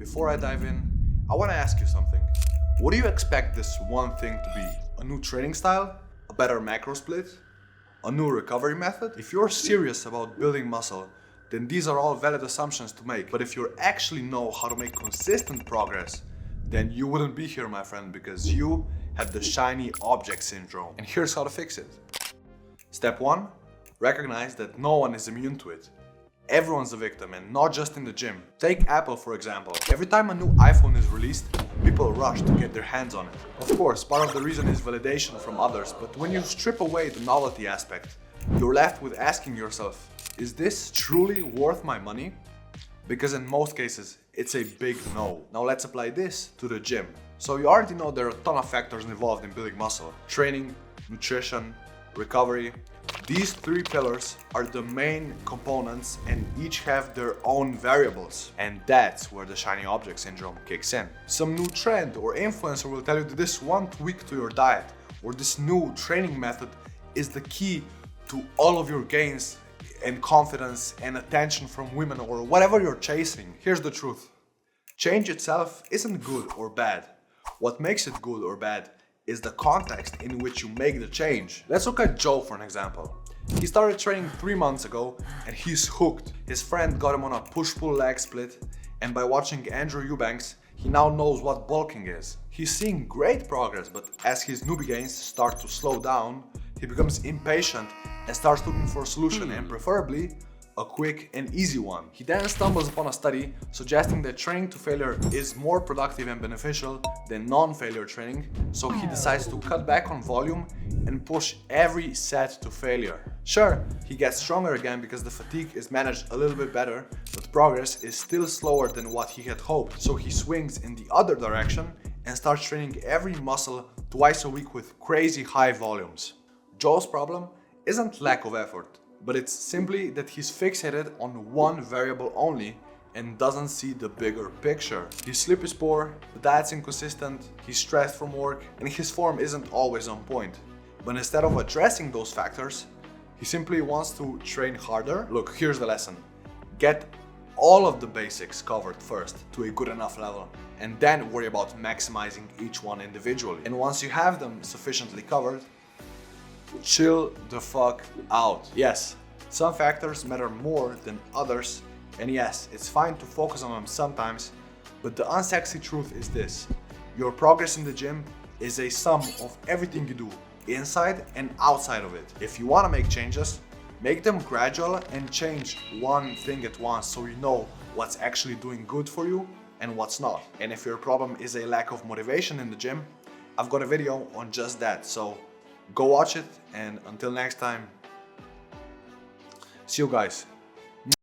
before I dive in, I want to ask you something. What do you expect this one thing to be? A new training style? A better macro split? A new recovery method? If you're serious about building muscle, then these are all valid assumptions to make. But if you actually know how to make consistent progress, then you wouldn't be here, my friend, because you have the shiny object syndrome. And here's how to fix it. Step 1. Recognize that no one is immune to it. Everyone's a victim, and not just in the gym. Take Apple for example. Every time a new iPhone is released, people rush to get their hands on it. Of course, part of the reason is validation from others, but when you strip away the novelty aspect, you're left with asking yourself, is this truly worth my money? Because in most cases, it's a big no. Now let's apply this to the gym. So you already know there are a ton of factors involved in building muscle. Training, nutrition, recovery. These three pillars are the main components and each have their own variables. And that's where the shiny object syndrome kicks in. Some new trend or influencer will tell you that this one tweak to your diet or this new training method is the key to all of your gains and confidence and attention from women or whatever you're chasing. Here's the truth. Change itself isn't good or bad. What makes it good or bad is the context in which you make the change. Let's look at Joe for an example. He started training 3 months ago and he's hooked. His friend got him on a push-pull leg split, and by watching Andrew Eubanks, he now knows what bulking is. He's seeing great progress, but as his newbie gains start to slow down, he becomes impatient and starts looking for a solution, and preferably a quick and easy one. He then stumbles upon a study suggesting that training to failure is more productive and beneficial than non-failure training, so he decides to cut back on volume and push every set to failure. Sure, he gets stronger again because the fatigue is managed a little bit better, but progress is still slower than what he had hoped, so he swings in the other direction and starts training every muscle twice a week with crazy high volumes. Joe's problem isn't lack of effort, but it's simply that he's fixated on one variable only and doesn't see the bigger picture. His sleep is poor, the diet's inconsistent, he's stressed from work, and his form isn't always on point. But instead of addressing those factors, he simply wants to train harder. Look, here's the lesson. Get all of the basics covered first to a good enough level, and then worry about maximizing each one individually. And once you have them sufficiently covered, chill the fuck out. Yes, some factors matter more than others, and yes, it's fine to focus on them sometimes, but the unsexy truth is this: your progress in the gym is a sum of everything you do, inside and outside of it. If you want to make changes, make them gradual and change one thing at once so you know what's actually doing good for you and what's not. And if your problem is a lack of motivation in the gym, I've got a video on just that, so go watch it, and until next time, see you guys.